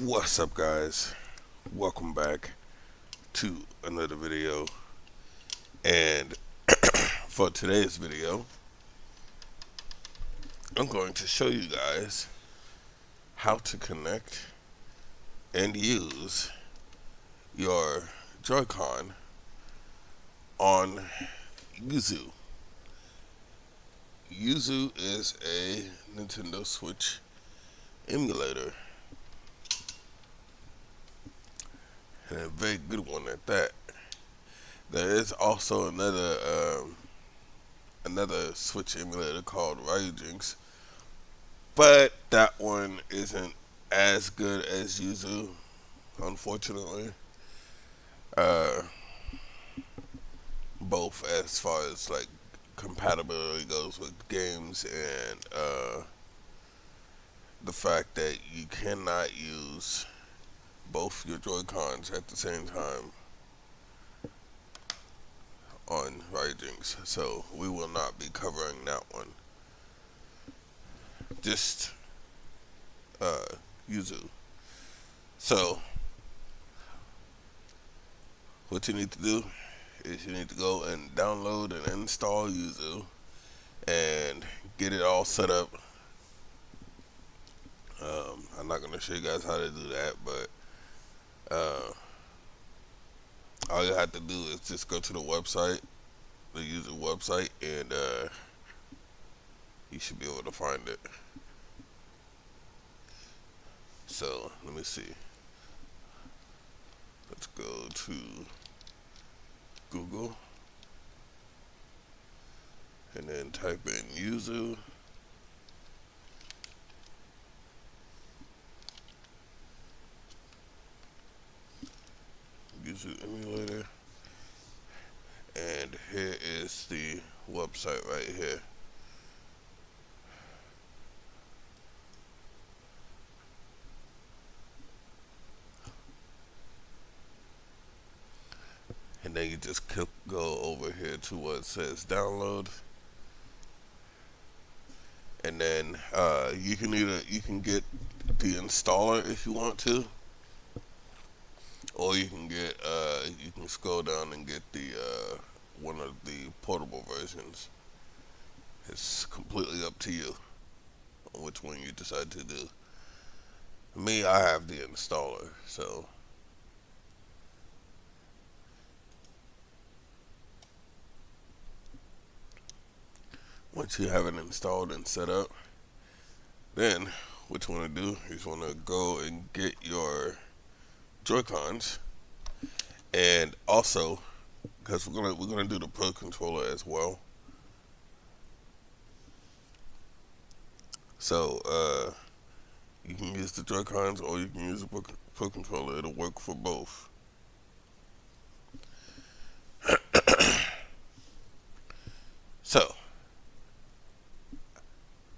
What's up, guys? Welcome back to another video. And for today's video, I'm going to show you guys how to connect and use your Joy-Con on Yuzu. Yuzu is a Nintendo Switch emulator, and a very good one at that. There is also another Switch emulator called Ryujinx, but that one isn't as good as Yuzu, unfortunately. Uh, both as far as like compatibility goes with games and the fact that you cannot use both your Joy-Cons at the same time on Ryujinx. So we will not be covering that one. Just Yuzu. So what you need to do is you need to go and download and install Yuzu and get it all set up. I'm not going to show you guys how to do that, but all you have to do is just go to the website, the Yuzu website, and you should be able to find it. So let me see. Let's go to Google and then type in Yuzu. Yuzu emulator, and here is the website right here. And then you just go over here to what it says download, and then you can get the installer if you want to, or you can scroll down and get the one of the portable versions. It's completely up to you on which one you decide to do. Me, I have the installer, so once you have it installed and set up, then what you want to do is you want to go and get your Joy-Cons, and also because we're gonna do the Pro controller as well. So you can use the Joy-Cons or you can use the Pro controller. It'll work for both. So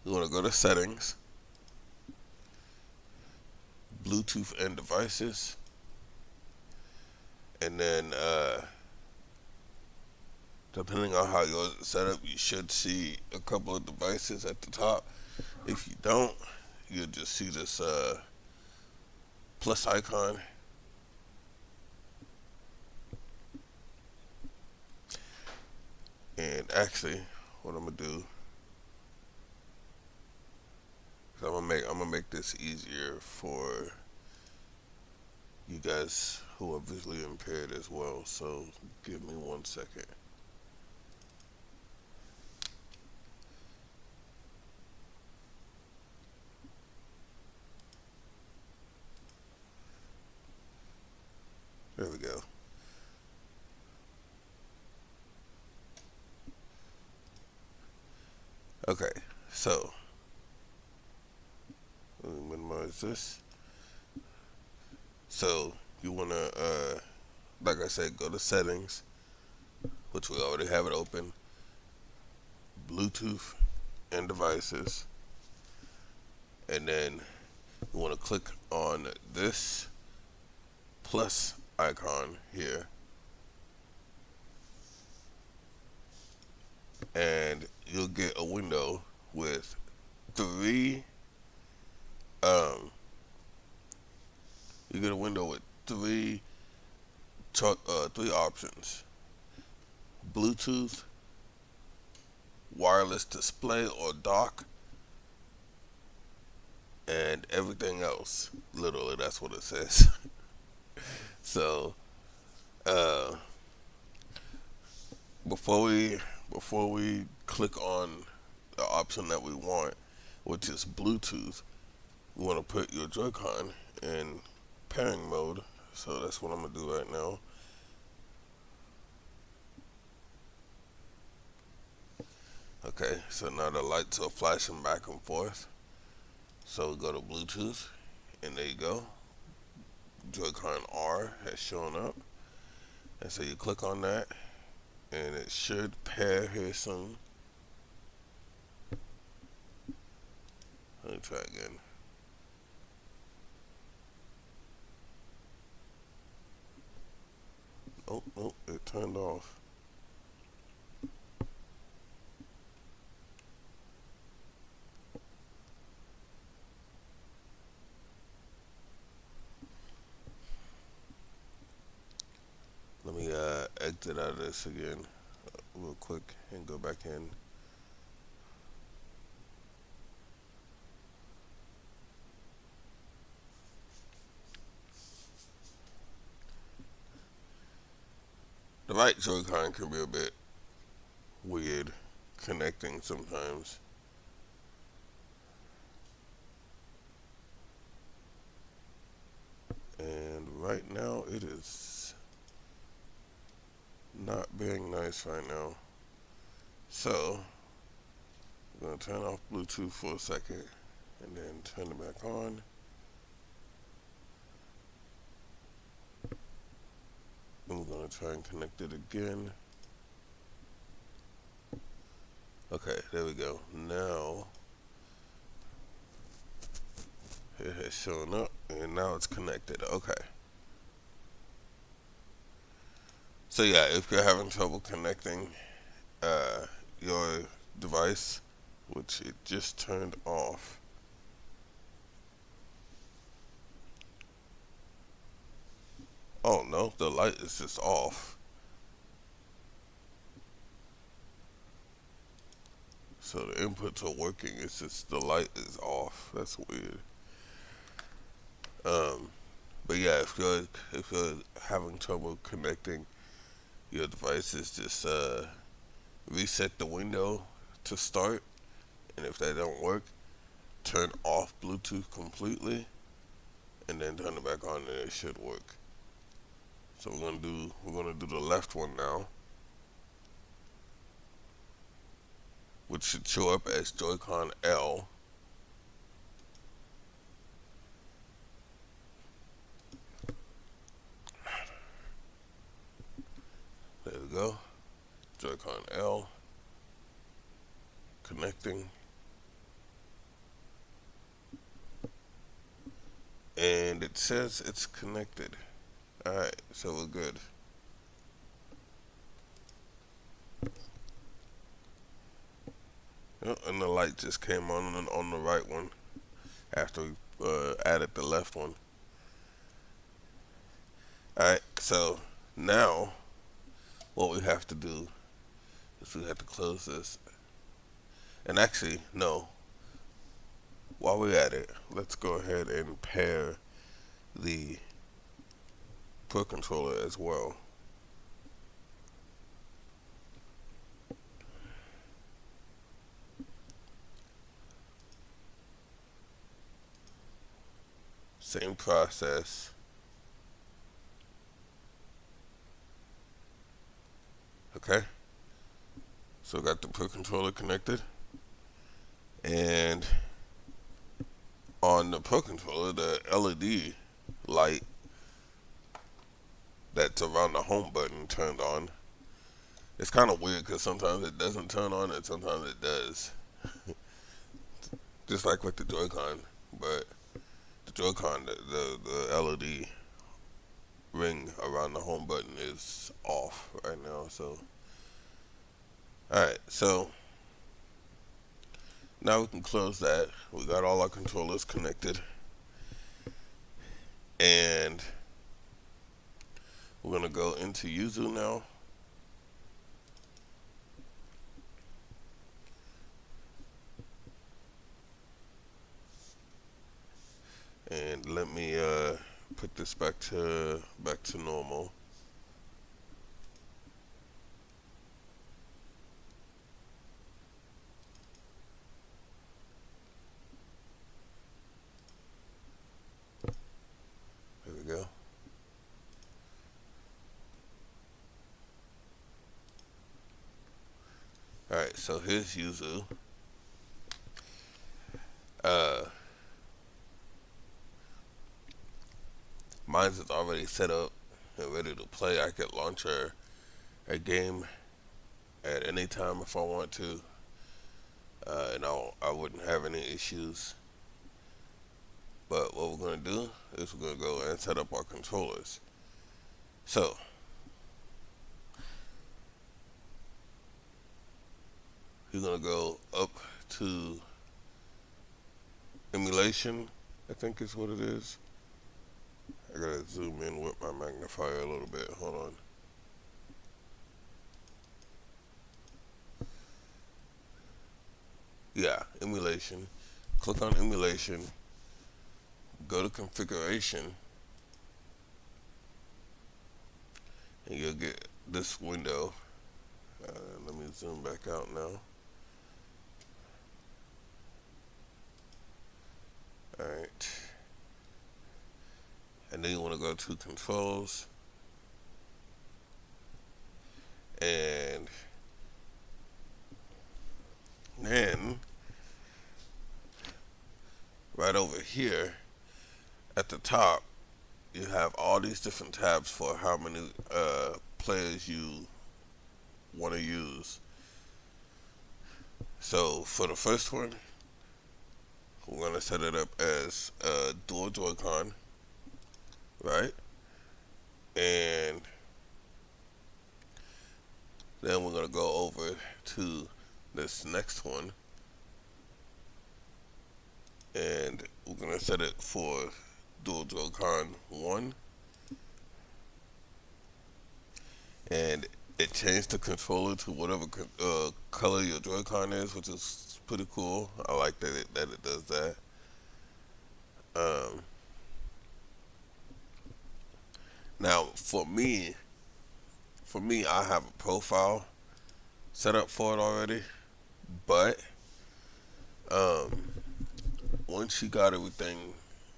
you want to go to settings, Bluetooth and devices, and then depending on how yours is set up, you should see a couple of devices at the top. If you don't, you'll just see this plus icon. And actually, what I'm gonna do is I'm gonna make this easier for you guys who are visually impaired as well. So give me 1 second. There we go. Okay, so let me minimize this. So you wanna, like I said, go to settings, which we already have it open, Bluetooth and devices, and then you wanna click on this plus icon here, and you'll get a window with three you get a window with three options: Bluetooth, wireless display or dock, and everything else. Literally, that's what it says. So, uh, before we click on the option that we want, which is Bluetooth, you want to put your Joy-Con in pairing mode. So that's what I'm gonna do right now. Okay, so now the lights are flashing back and forth. So we go to Bluetooth, and there you go. Joy-Con R has shown up. And so you click on that, and it should pair here soon. Let me try again. Oh, oh, it turned off. Let me exit out of this again real quick and go back in. The right Joy-Con can be a bit weird connecting sometimes. And right now it is not being nice right now. So I'm gonna turn off Bluetooth for a second and then turn it back on. And we're gonna try and connect it again. Okay, there we go. Now it has shown up and now it's connected. Okay. So yeah, if you're having trouble connecting your device, which it just turned off. Oh no, the light is just off. So the inputs are working, it's just the light is off. That's weird. But yeah, if you're having trouble connecting your devices, just reset the window to start, and if that don't work, turn off Bluetooth completely, and then turn it back on, and it should work. So we're gonna do the left one now, which should show up as Joy-Con L. There we go. Joy-Con L. Connecting. And it says it's connected. Alright, so we're good. Yep, and the light just came on the right one after we added the left one. Alright, so now what we have to do is we have to close this. And actually, no. While we're at it, let's go ahead and pair the Pro controller as well. Same process. Okay. So got the Pro controller connected. And on the Pro controller, the LED light that's around the home button turned on. It's kind of weird because sometimes it doesn't turn on and sometimes it does. Just like with the Joy-Con, but the Joy-Con, the LED ring around the home button is off right now. So, alright, so now we can close that. We got all our controllers connected. And we're gonna go into Yuzu now. And let me put this back to normal. There we go. Alright, so here's Yuzu. Mine's is already set up and ready to play. I could launch a game at any time if I want to, and I wouldn't have any issues. But what we're going to do is we're going to go and set up our controllers. So, you're going to go up to emulation, I think is what it is. I got to zoom in with my magnifier a little bit. Hold on. Yeah, emulation. Click on emulation. Go to configuration. And you'll get this window. Let me zoom back out now. Alright. And then you want to go to controls. And then right over here at the top, you have all these different tabs for how many players you want to use. So for the first one, we're going to set it up as dual Joy-Con, right? And then we're going to go over to this next one, and we're going to set it for dual Joy-Con 1. And it changed the controller to whatever color your Joy-Con is, which is pretty cool. I like that it does that. Now for me, I have a profile set up for it already, but once you got everything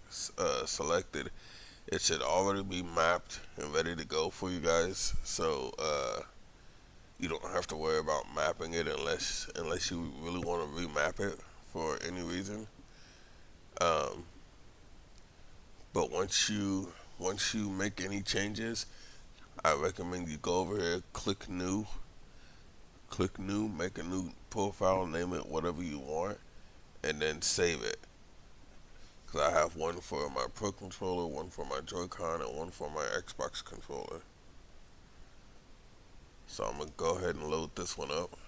selected, it should already be mapped and ready to go for you guys. So you don't have to worry about mapping it unless you really want to remap it for any reason. But once you make any changes, I recommend you go over here, click new, make a new profile, name it whatever you want, and then save it. Cause I have one for my Pro controller, one for my Joy-Con, and one for my Xbox controller. So I'm gonna go ahead and load this one up.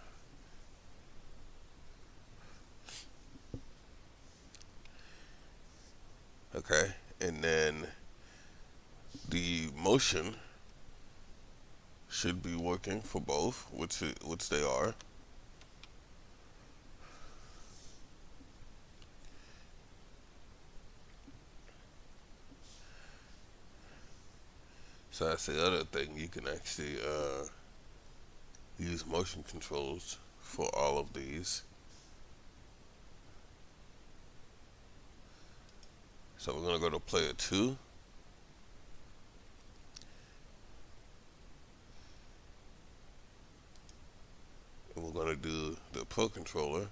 Okay, and then the motion should be working for both, which they are. So that's the other thing. You can actually use motion controls for all of these. So we're gonna go to player 2. And we're gonna do the Pro controller.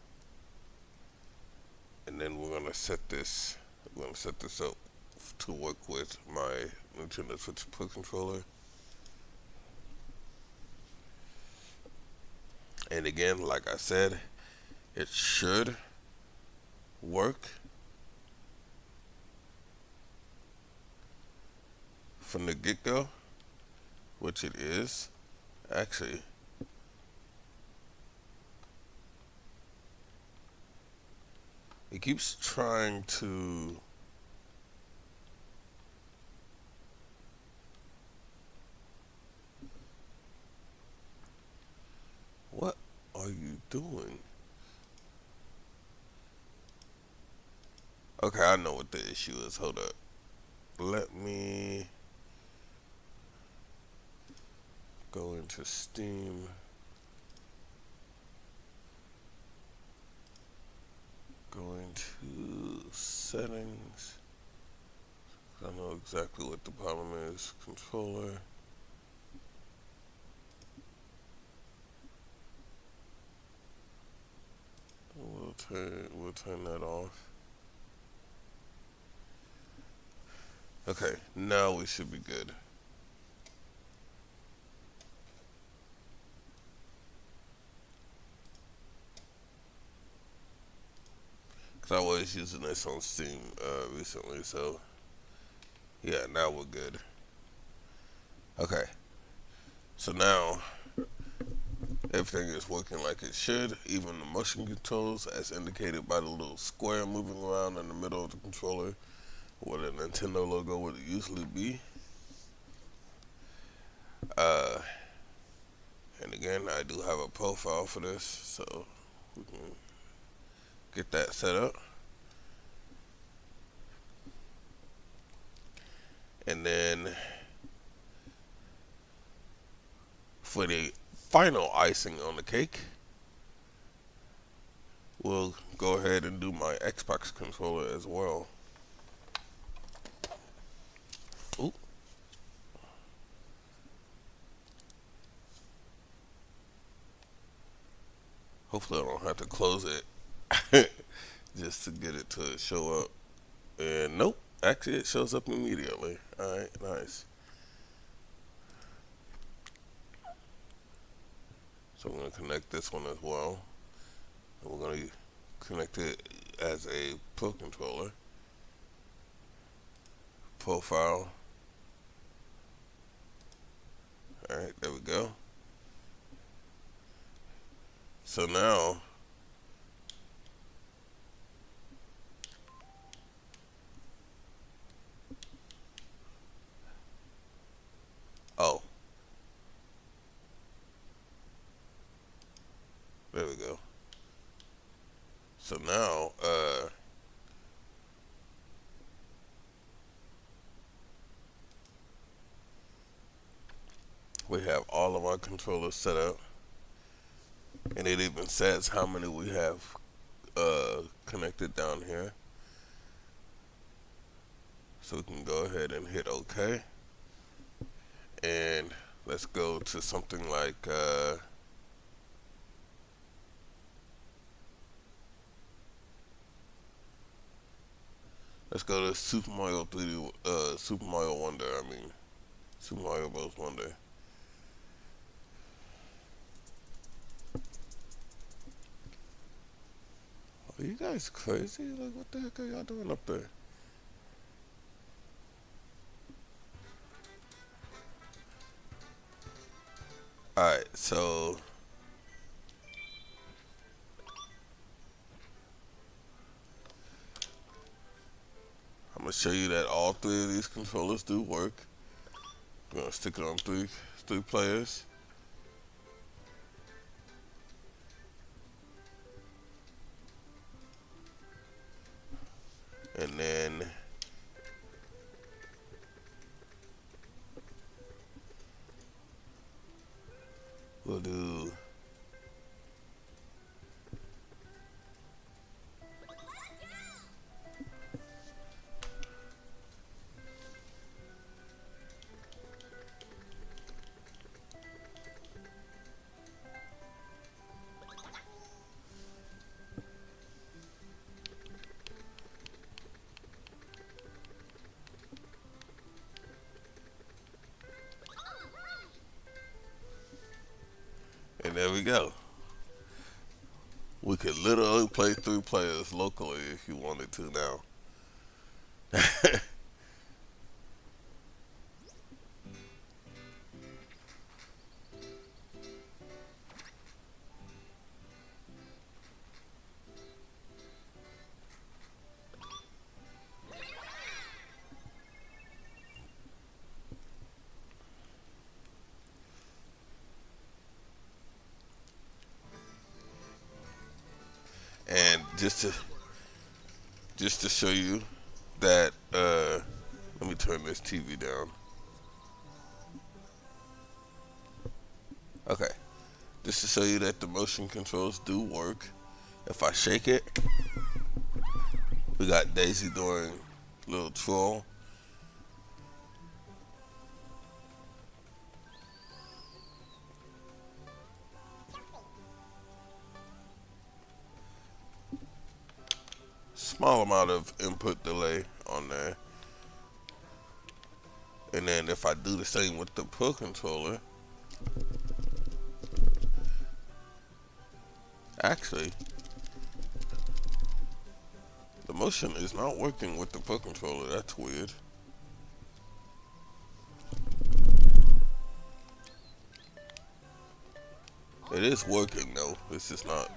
And then we're gonna set this up to work with my Nintendo Switch Pro controller. And again, like I said, it should work from the get-go, which it is. Actually, it keeps trying to doing? Okay, I know what the issue is. Hold up. Let me go into Steam. Go into settings. I know exactly what the problem is. Controller. We'll turn that off. Okay, now we should be good. Cause I was using this on Steam recently, so yeah, now we're good. Okay, so now everything is working like it should. Even the motion controls, as indicated by the little square moving around in the middle of the controller, where the Nintendo logo would usually be. Uh, and again, I do have a profile for this, so we can get that set up. And then for the final icing on the cake, we'll go ahead and do my Xbox controller as well. Ooh. Hopefully I don't have to close it just to get it to show up. And nope, actually it shows up immediately. Alright, nice. So I'm going to connect this one as well. And we're going to connect it as a Pro controller. Profile. Alright, there we go. So now, oh, there we go. So now, we have all of our controllers set up, and it even says how many we have connected down here. So we can go ahead and hit OK, and let's go to something like let's go to Super Mario 3D, Super Mario Wonder. I mean, Super Mario Bros. Wonder. Are you guys crazy? Like, what the heck are y'all doing up there? Alright, so I'm gonna show you that all three of these controllers do work. I'm gonna stick it on three players. And then we'll do and there we go. We could literally play 3 players locally if you wanted to now. just to show you that let me turn this TV down. Okay, just to show you that the motion controls do work. If I shake it, we got Daisy doing little troll. Small amount of input delay on there. And then if I do the same with the Pro controller, actually, the motion is not working with the Pro controller. That's weird. It is working though. It's just not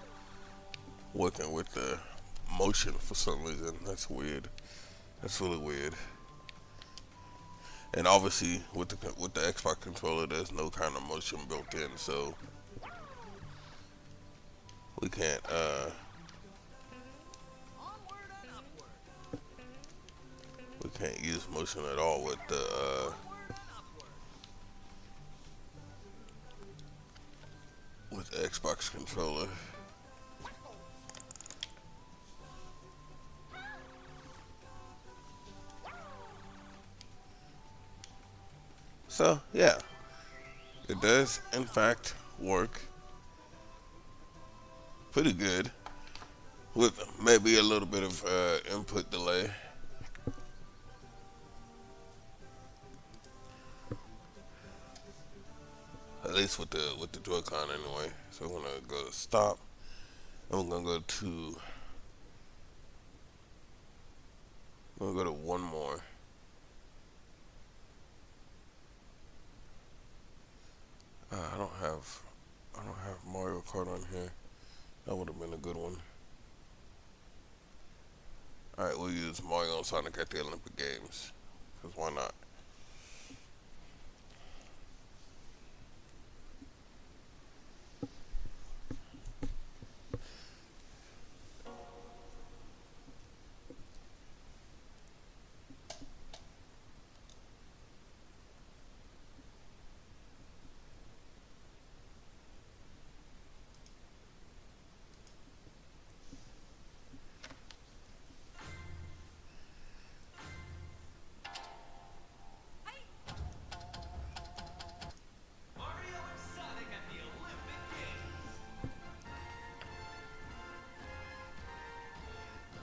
working with the motion for some reason. That's weird. That's really weird. And obviously, with the Xbox controller, there's no kind of motion built in, so we can't use motion at all with the Xbox controller. So yeah, it does in fact work pretty good with maybe a little bit of input delay. At least with the Joy-Con anyway. So we're gonna go to stop, and we're gonna go to one more. I don't have Mario Kart on here. That would have been a good one. Alright, we'll use Mario and Sonic at the Olympic Games. Because why not?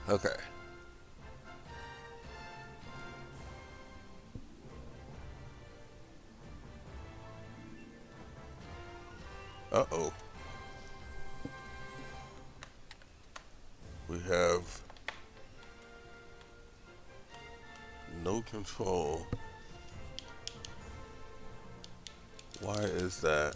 Okay. Uh-oh. We have no control. Why is that?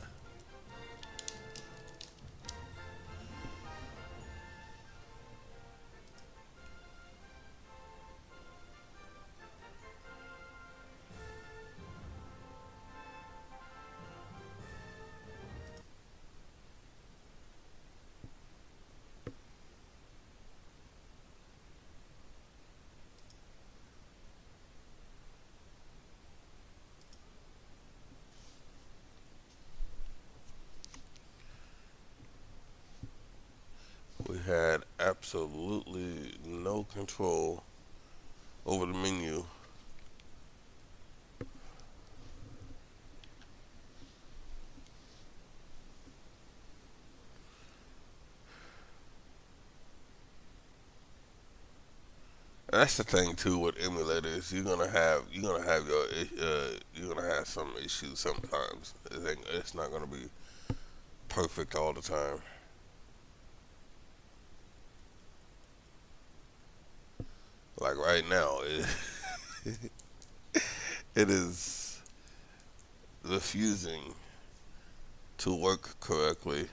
We had absolutely no control over the menu. That's the thing too with emulators. You're gonna have some issues sometimes. It's not gonna be perfect all the time. Like right now, it is refusing to work correctly.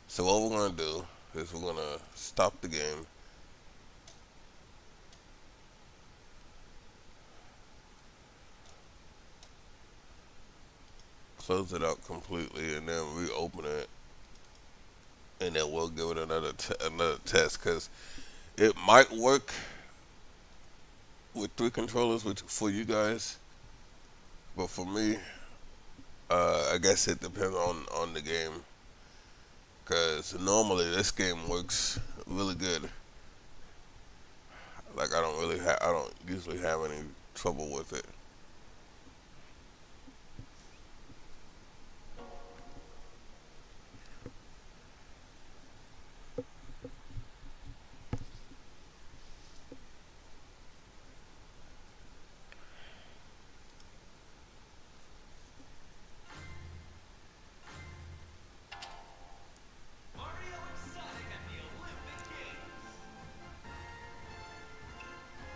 So what we're gonna do is we're gonna stop the game. close it out completely, and then reopen it, and then we'll give it another test, because it might work with 3 controllers, which for you guys, but for me, I guess it depends on the game, because normally this game works really good. Like I don't usually have any trouble with it.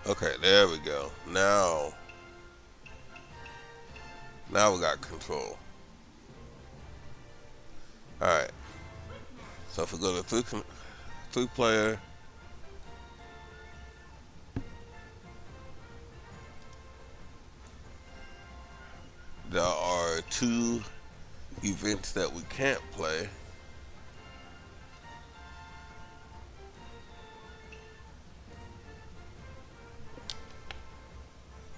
Okay, there we go. Now we got control. All right. So if we go to three player, there are 2 events that we can't play.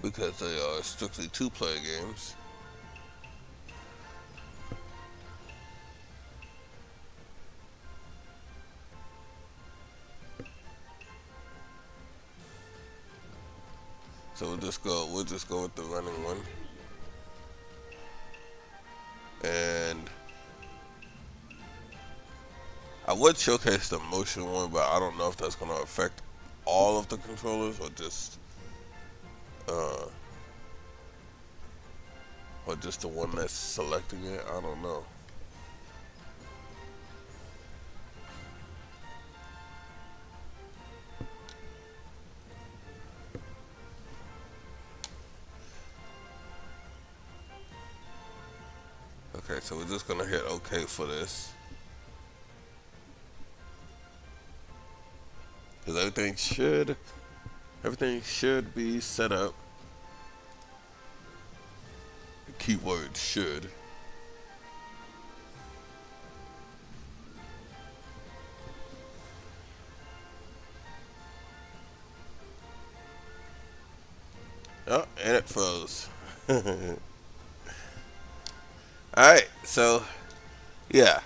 Because they are strictly 2-player games. So we'll just go with the running one. And I would showcase the motion one, but I don't know if that's gonna affect all of the controllers uh, or just the one that's selecting it. I don't know. Okay, so we're just gonna hit OK for this, because everything should be set up. The keyword should. Oh, and it froze. Alright, so yeah.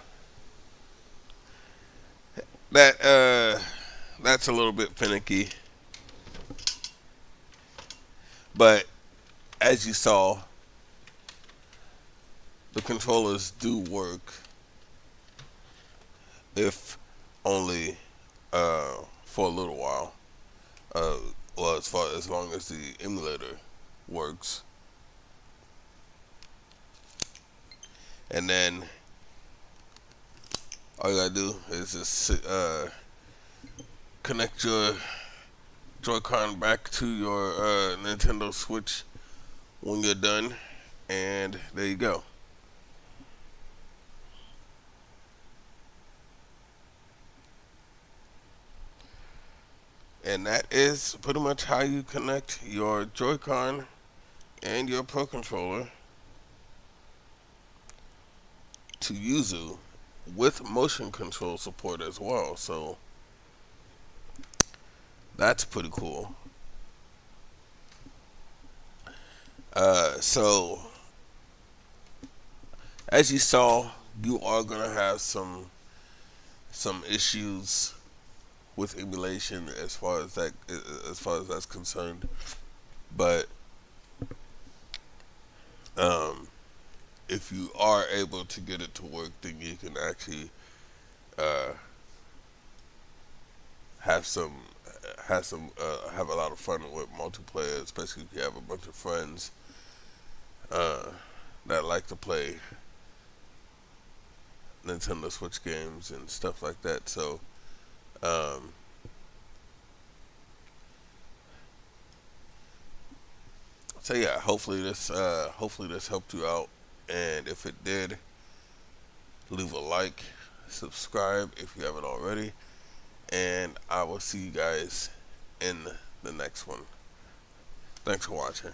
That's a little bit finicky. But as you saw, the controllers do work, if only for a little while. Well, as long as the emulator works. And then all you gotta do is just connect your Joy-Con back to your Nintendo Switch when you're done, and there you go. And that is pretty much how you connect your Joy-Con and your Pro Controller to Yuzu with motion control support as well. So that's pretty cool. So as you saw, you are gonna have some issues with emulation as far as that's concerned, but if you are able to get it to work, then you can actually uh, have a lot of fun with multiplayer, especially if you have a bunch of friends that like to play Nintendo Switch games and stuff like that. So yeah, hopefully this helped you out, and if it did, leave a like, subscribe if you haven't already, and I will see you guys in the next one. Thanks for watching.